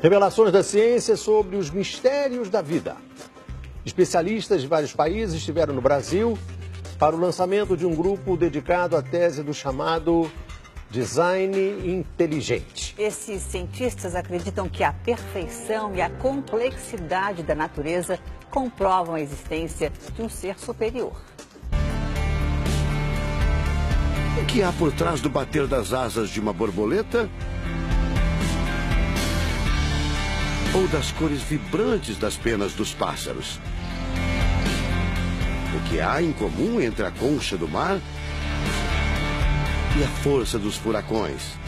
Revelações da ciência sobre os mistérios da vida. Especialistas de vários países estiveram no Brasil para o lançamento de um grupo dedicado à tese do chamado design inteligente. Esses cientistas acreditam que a perfeição e a complexidade da natureza comprovam a existência de um ser superior. O que há por trás do bater das asas de uma borboleta? Ou das cores vibrantes das penas dos pássaros? O que há em comum entre a concha do mar e a força dos furacões?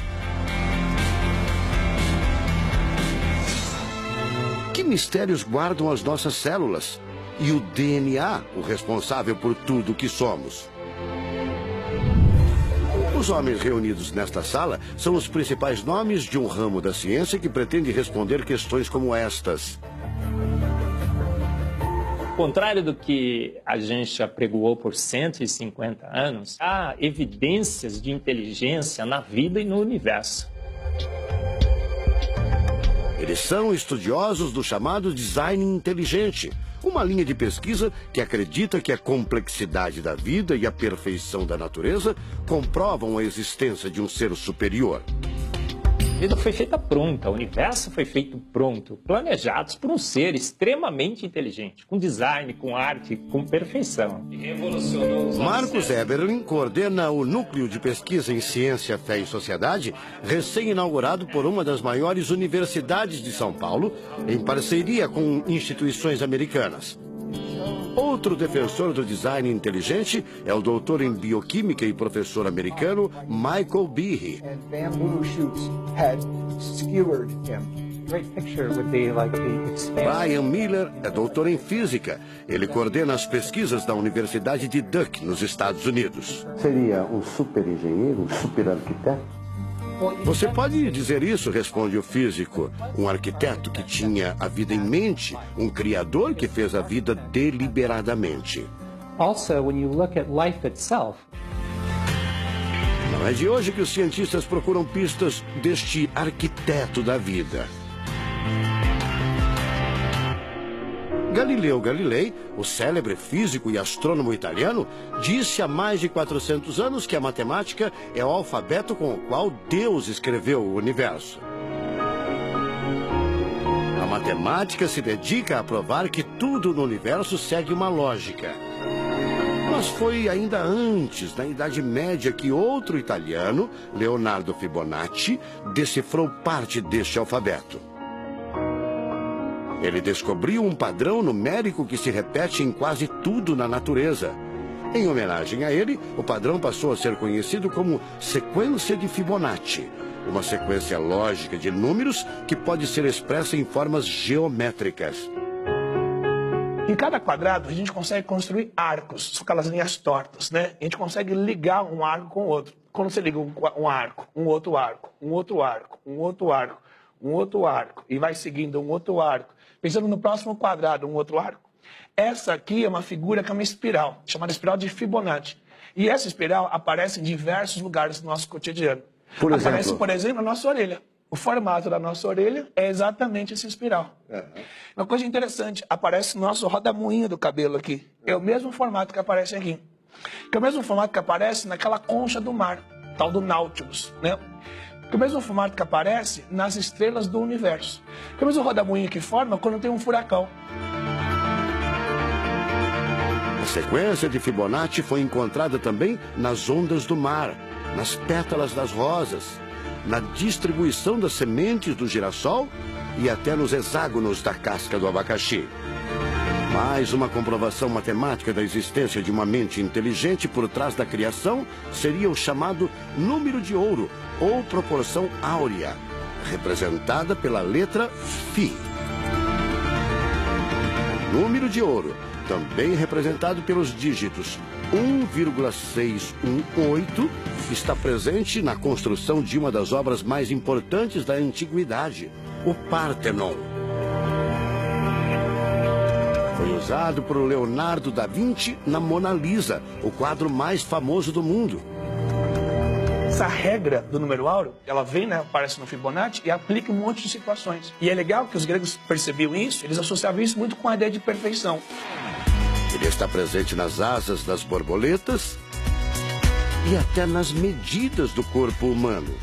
Que mistérios guardam as nossas células e o DNA, o responsável por tudo o que somos? Os homens reunidos nesta sala são os principais nomes de um ramo da ciência que pretende responder questões como estas. Ao contrário do que a gente apregoou por 150 anos, há evidências de inteligência na vida e no universo. Eles são estudiosos do chamado design inteligente, uma linha de pesquisa que acredita que a complexidade da vida e a perfeição da natureza comprovam a existência de um ser superior. A vida foi feita pronta, o universo foi feito pronto, planejados por um ser extremamente inteligente, com design, com arte, com perfeição. Marcos Eberlin coordena o Núcleo de Pesquisa em Ciência, Fé e Sociedade, recém-inaugurado por uma das maiores universidades de São Paulo, em parceria com instituições americanas. Outro defensor do design inteligente é o doutor em bioquímica e professor americano Michael Behe. Brian Miller é doutor em física. Ele coordena as pesquisas da Universidade de Duke, nos Estados Unidos. Seria um super engenheiro, um super arquiteto? Você pode dizer isso, responde o físico. Um arquiteto que tinha a vida em mente, um criador que fez a vida deliberadamente. Also, when you look at life itself, não é de hoje que os cientistas procuram pistas deste arquiteto da vida. Galileu Galilei, o célebre físico e astrônomo italiano, disse há mais de 400 anos que a matemática é o alfabeto com o qual Deus escreveu o universo. A matemática se dedica a provar que tudo no universo segue uma lógica. Mas foi ainda antes, na Idade Média, que outro italiano, Leonardo Fibonacci, decifrou parte deste alfabeto. Ele descobriu um padrão numérico que se repete em quase tudo na natureza. Em homenagem a ele, o padrão passou a ser conhecido como sequência de Fibonacci, uma sequência lógica de números que pode ser expressa em formas geométricas. Em cada quadrado, a gente consegue construir arcos, são aquelas linhas tortas, né? A gente consegue ligar um arco com o outro. Quando você liga um arco, um outro arco, um outro arco, um outro arco, um outro arco, e vai seguindo um outro arco, pensando no próximo quadrado, um outro arco. Essa aqui é uma figura que é uma espiral, chamada espiral de Fibonacci. E essa espiral aparece em diversos lugares do nosso cotidiano. Aparece, por exemplo, na nossa orelha. O formato da nossa orelha é exatamente essa espiral. Uma coisa interessante, aparece no nosso rodamuinho do cabelo aqui. É o mesmo formato que aparece aqui. Que é o mesmo formato que aparece naquela concha do mar, tal do Nautilus, né? Que é o mesmo formato que aparece nas estrelas do universo. Que é o mesmo rodamuinho que forma quando tem um furacão. A sequência de Fibonacci foi encontrada também nas ondas do mar, nas pétalas das rosas, na distribuição das sementes do girassol e até nos hexágonos da casca do abacaxi. Mais uma comprovação matemática da existência de uma mente inteligente por trás da criação seria o chamado número de ouro, ou proporção áurea, representada pela letra Φ. O número de ouro, também representado pelos dígitos 1,618, está presente na construção de uma das obras mais importantes da antiguidade, o Partenon. Foi usado por Leonardo da Vinci na Mona Lisa, o quadro mais famoso do mundo. essa regra do número áureo, ela vem, né, aparece no Fibonacci e aplica um monte de situações. E é legal que os gregos percebiam isso, eles associavam isso muito com a ideia de perfeição. Ele está presente nas asas das borboletas e até nas medidas do corpo humano.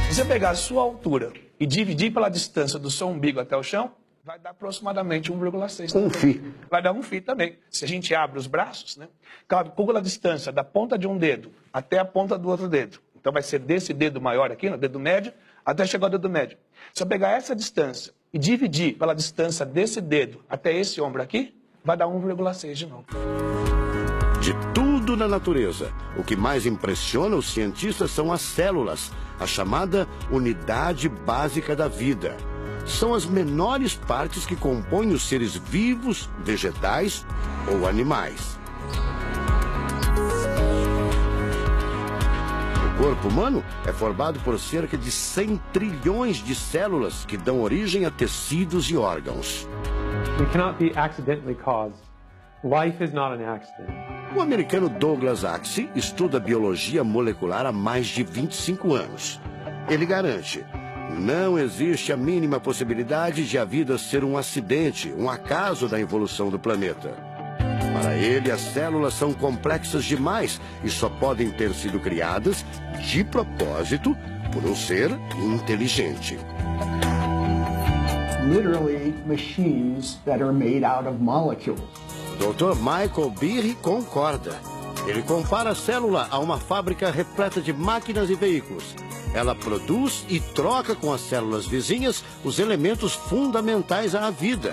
Se você pegar a sua altura e dividir pela distância do seu umbigo até o chão, vai dar aproximadamente 1,6. Um φ. Vai dar 1 φ também. Se a gente abre os braços, né? Calcula a distância da ponta de um dedo até a ponta do outro dedo. Então vai ser desse dedo maior aqui, no dedo médio, até chegar ao dedo médio. Se eu pegar essa distância e dividir pela distância desse dedo até esse ombro aqui, vai dar 1,6 de novo. De tudo na natureza, o que mais impressiona os cientistas são as células, a chamada unidade básica da vida. São as menores partes que compõem os seres vivos, vegetais ou animais. O corpo humano é formado por cerca de 100 trilhões de células que dão origem a tecidos e órgãos. We cannot be accidentally caused. Life is not an accident. O americano Douglas Axie estuda biologia molecular há mais de 25 anos. Ele garante: não existe a mínima possibilidade de a vida ser um acidente, um acaso da evolução do planeta. Para ele, as células são complexas demais e só podem ter sido criadas de propósito por um ser inteligente. Literally machines that are made out of molecules. Dr. Michael Behe concorda. Ele compara a célula a uma fábrica repleta de máquinas e veículos. Ela produz e troca com as células vizinhas os elementos fundamentais à vida.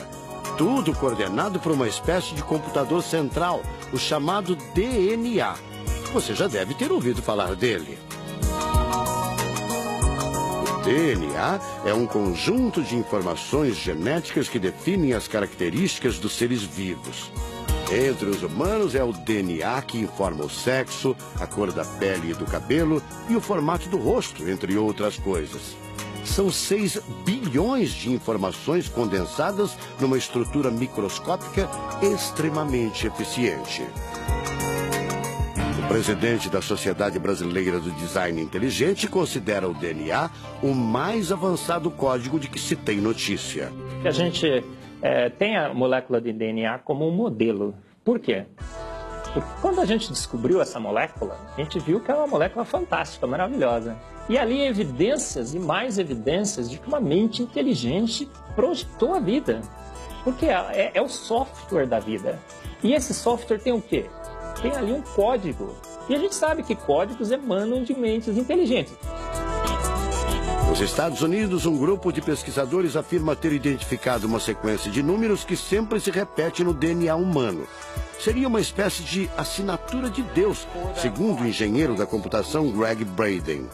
Tudo coordenado por uma espécie de computador central, o chamado DNA. Você já deve ter ouvido falar dele. O DNA é um conjunto de informações genéticas que definem as características dos seres vivos. Entre os humanos é o DNA que informa o sexo, a cor da pele e do cabelo e o formato do rosto, entre outras coisas. São 6 bilhões de informações condensadas numa estrutura microscópica extremamente eficiente. O presidente da Sociedade Brasileira do Design Inteligente considera o DNA o mais avançado código de que se tem notícia. A gente tem a molécula de DNA como um modelo. Por quê? Porque quando a gente descobriu essa molécula, a gente viu que é uma molécula fantástica, maravilhosa. E ali evidências e mais evidências de que uma mente inteligente projetou a vida. Porque é o software da vida. E esse software tem o quê? Tem ali um código. E a gente sabe que códigos emanam de mentes inteligentes. Nos Estados Unidos, um grupo de pesquisadores afirma ter identificado uma sequência de números que sempre se repete no DNA humano. Seria uma espécie de assinatura de Deus, segundo o engenheiro da computação Greg Braden.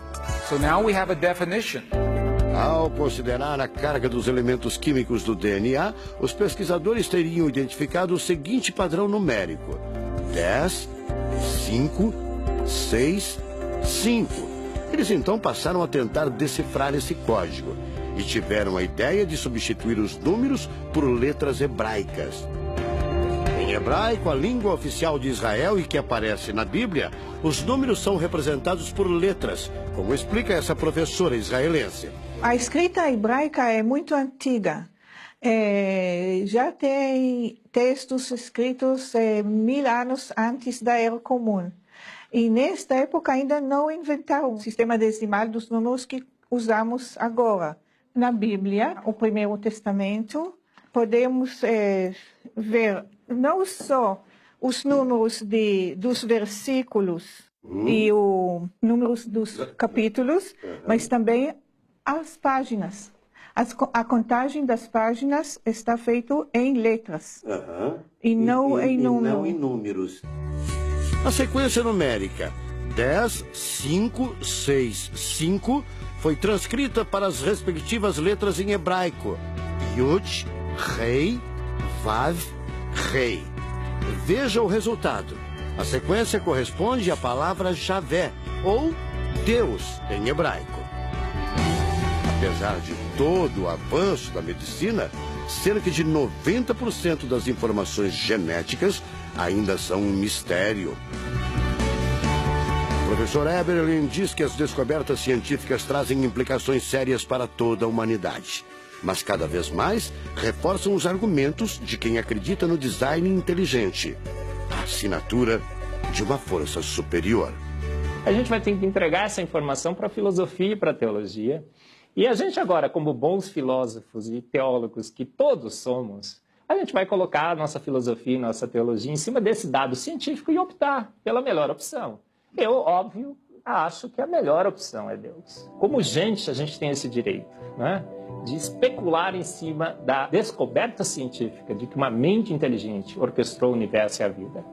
So now we have a definition. Ao considerar a carga dos elementos químicos do DNA, os pesquisadores teriam identificado o seguinte padrão numérico: 10, 5, 6, 5. Eles então passaram a tentar decifrar esse código e tiveram a ideia de substituir os números por letras hebraicas. Em hebraico, a língua oficial de Israel e que aparece na Bíblia, os números são representados por letras, como explica essa professora israelense. A escrita hebraica é muito antiga. Já tem textos escritos 1000 anos antes da Era Comum. E nesta época ainda não inventaram o sistema decimal dos números que usamos agora. Na Bíblia, o Primeiro Testamento, podemos ver não só os números dos versículos e os números dos capítulos, mas também as páginas. A contagem das páginas está feita em letras e não em números. A sequência numérica 10, 5, 6, 5 foi transcrita para as respectivas letras em hebraico: Yud, Rei, Vav, Rei. Veja o resultado. A sequência corresponde à palavra Javé, ou Deus, em hebraico. Apesar de todo o avanço da medicina, cerca de 90% das informações genéticas ainda são um mistério. O professor Eberlin diz que as descobertas científicas trazem implicações sérias para toda a humanidade. Mas cada vez mais reforçam os argumentos de quem acredita no design inteligente, a assinatura de uma força superior. A gente vai ter que entregar essa informação para a filosofia e para a teologia. E a gente agora, como bons filósofos e teólogos que todos somos, a gente vai colocar a nossa filosofia e nossa teologia em cima desse dado científico e optar pela melhor opção. Eu, óbvio, acho que a melhor opção é Deus. Como gente, a gente tem esse direito, né, de especular em cima da descoberta científica de que uma mente inteligente orquestrou o universo e a vida.